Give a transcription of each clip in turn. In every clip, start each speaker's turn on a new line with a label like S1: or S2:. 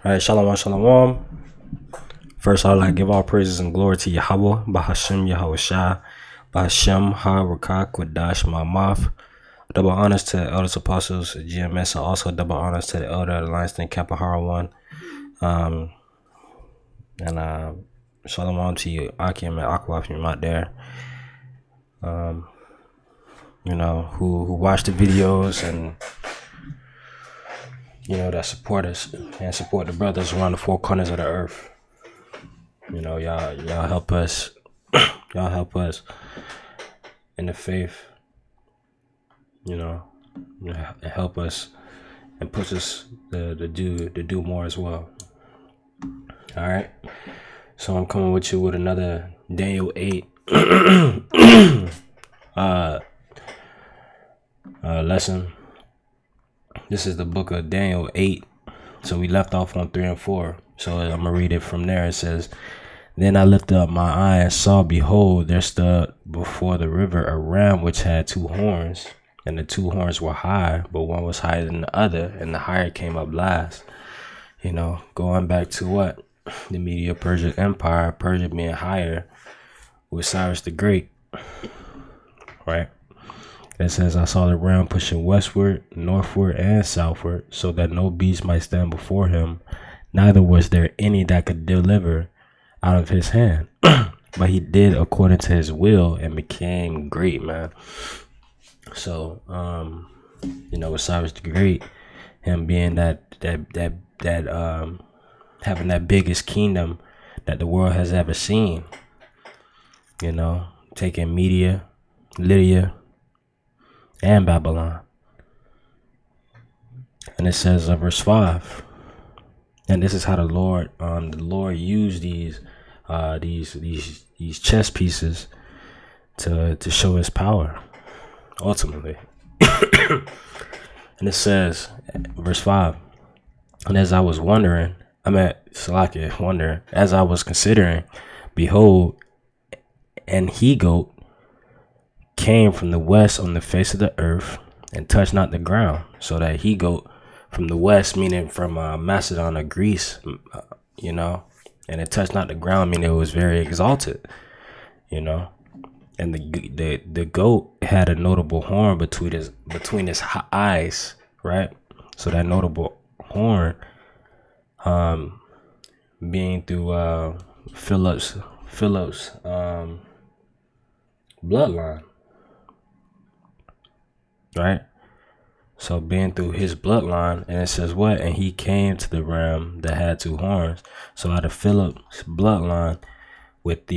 S1: All right, shalom, shalom. First, I'd like to give all praises and glory to Yahweh, Bahashem Yahushua, Bahashem Ha-Rakah Quadash Ma'amaf. Double honors to the elders apostles, GMS, and also double honors to the elder of the Lionsden Kapahara one. And shalom to you, Akim and Aqua, if you're out there. Who watch the videos and that support us and support the brothers around the four corners of the earth. Y'all help us. Y'all help us in the faith. And help us and push us to do more as well. All right. So I'm coming with you with another Daniel 8 lesson. This is the book of Daniel 8. So we left off on 3 and 4. So I'm gonna read it from there. It says, "Then I lifted up my eye and saw, behold, there stood before the river a ram which had 2 horns, and the 2 horns were high, but one was higher than the other, and the higher came up last." Going back to what? The Medo-Persian Empire, Persia being higher with Cyrus the Great, right? It says, "I saw the ram pushing westward, northward, and southward, so that no beast might stand before him, neither was there any that could deliver out of his hand. But he did according to his will and became great," man. So, with Cyrus the Great, him being that having that biggest kingdom that the world has ever seen, taking Media, Lydia, and Babylon. And it says, verse 5, and this is how the Lord used these chess pieces to show his power ultimately. And it says, verse 5, "And as I was wondering, as I was considering, behold, an he-goat came from the west on the face of the earth and touched not the ground." So that he-goat from the west, meaning from Macedon or Greece, and it touched not the ground, meaning it was very exalted, And the goat had a notable horn between his eyes, right? So that notable horn, being through Philip's bloodline, right? So being through his bloodline, and it says what? "And he came to the ram that had 2 horns." So out of Philip's bloodline, with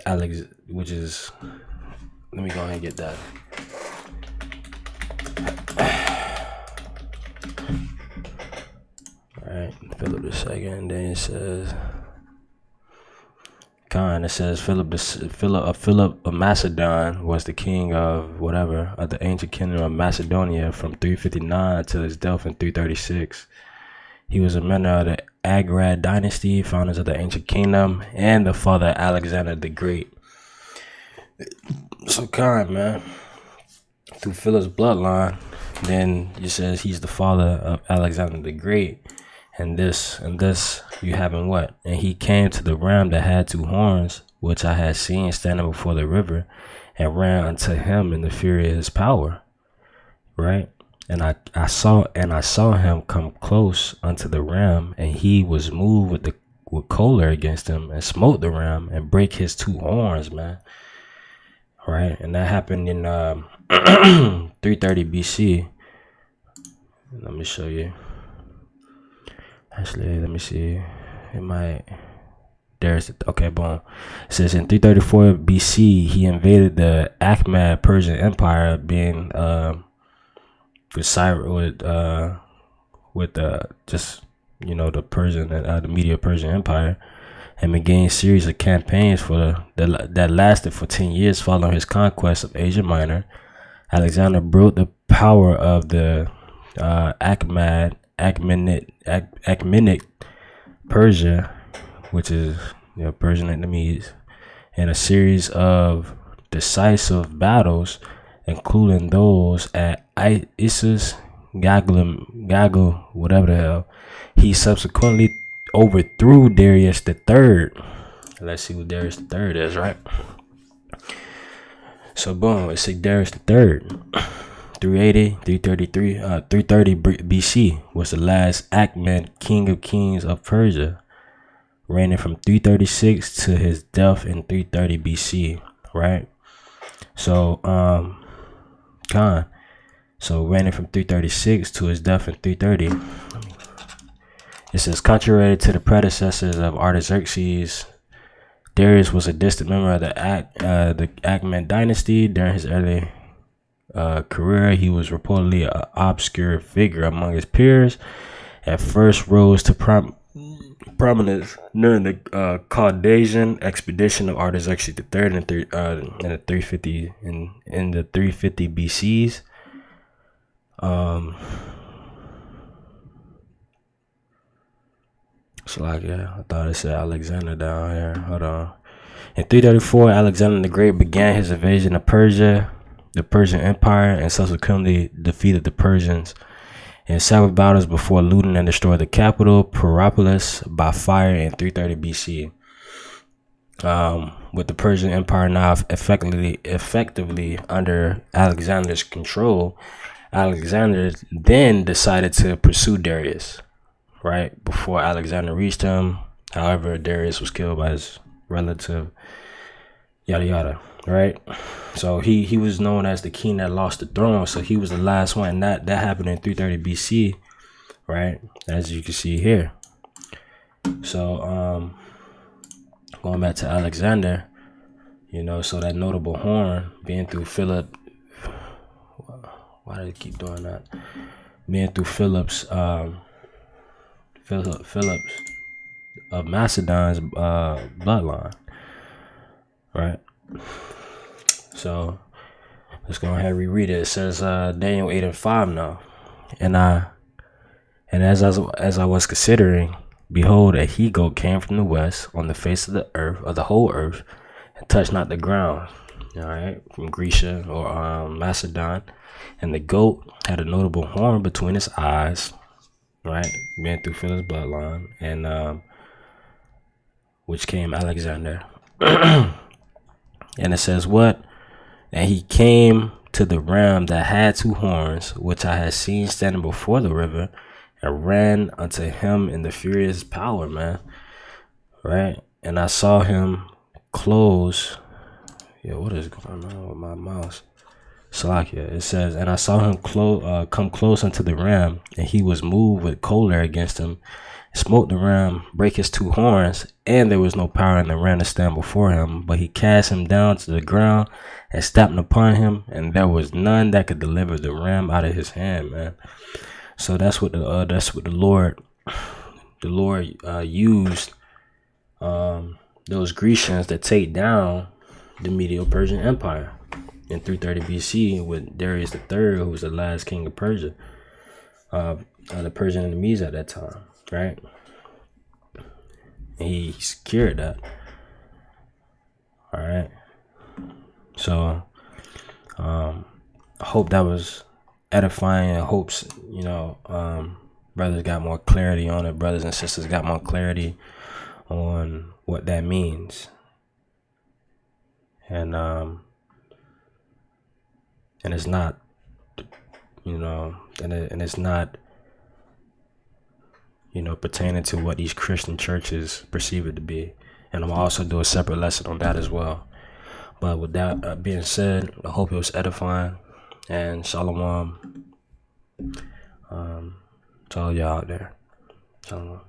S1: Alex, which is, let me go ahead and get that. All right, Philip the second. Then it says, Philip of Macedon was the king of whatever of the ancient kingdom of Macedonia from 359 till his death in 336. He was a member of the Agrad dynasty, founders of the ancient kingdom, and the father of Alexander the Great. So man, through Philip's bloodline, then it says he's the father of Alexander the Great. And this you having what? "And he came to the ram that had 2 horns, which I had seen standing before the river, and ran unto him in the fury of his power." Right? And I saw him come close unto the ram, and he was moved with choler against him, and smote the ram and break his 2 horns, man. Right? And that happened in 330 BC. Let me show you. Actually, let me see. It might. There's okay, boom. It says in 334 BC, he invaded the Achaemenid Persian Empire, being with the Persian and the Medo-Persian Empire, and began a series of campaigns that lasted for 10 years following his conquest of Asia Minor. Alexander broke the power of the Achaemenid Persia, which is Persian enemies, in a series of decisive battles, including those at Issus, Gaggle, whatever the hell, he subsequently overthrew Darius the Third. Let's see what Darius the Third is, right? So boom, it's Darius the Third. 330 BC was the last Achaemenid king of kings of Persia, reigning from 336 to his death in 330 BC, right? So Khan. So reigning from 336 to his death in 330. It says, contrary to the predecessors of Artaxerxes, Darius was a distant member of the Achaemenid dynasty. During his early career, he was reportedly an obscure figure among his peers. At first, rose to prominence during the Chaldaean expedition of Artaxerxes III in the 350 BCs. So like, yeah, I thought it said Alexander down here. Hold on. In 334, Alexander the Great began his invasion of Persia, the Persian Empire, and subsequently defeated the Persians in several battles before looting and destroyed the capital, Perapolis, by fire in 330 BC. With the Persian Empire now effectively under Alexander's control, Alexander then decided to pursue Darius, right? Before Alexander reached him, however, Darius was killed by his relative, yada yada, right? So he was known as the king that lost the throne. So he was the last one, and that happened in 330 BC, right? As you can see here. So going back to Alexander, you know, so that notable horn being through Philip. Why do they keep doing that? Being through Philip's of Macedon's bloodline, right? So let's go ahead and reread it. It says Daniel 8:5 now, and as I was considering, behold, a he-goat came from the west on the face of the earth, of the whole earth, and touched not the ground. All right, from Grecia or Macedon, and the goat had a notable horn between its eyes, right, being through Philip's bloodline, and which came Alexander. And it says what? And he came to the ram that had two horns, which I had seen standing before the river, and ran unto him in the furious power, man. Right? And I saw him close. Yeah, what is going on with my mouse? Salakia. It says, and I saw him come close unto the ram, and he was moved with choler against him, smote the ram, break his two horns, and there was no power in the ram to stand before him. But he cast him down to the ground and stamped upon him, and there was none that could deliver the ram out of his hand, man. So that's what the Lord used those Grecians to take down the Medo-Persian Empire in 330 BC with Darius III, who was the last king of Persia, the Persian enemies at that time, right? And he secured that. All right. So I hope that was edifying. I hope, you know, brothers got more clarity on it. Brothers and sisters got more clarity on what that means. And it's not, you know, and it's not, you know, pertaining to what these Christian churches perceive it to be. And I'm also do a separate lesson on that as well. But with that being said, I hope it was edifying, and shalom to all y'all out there. Shalom.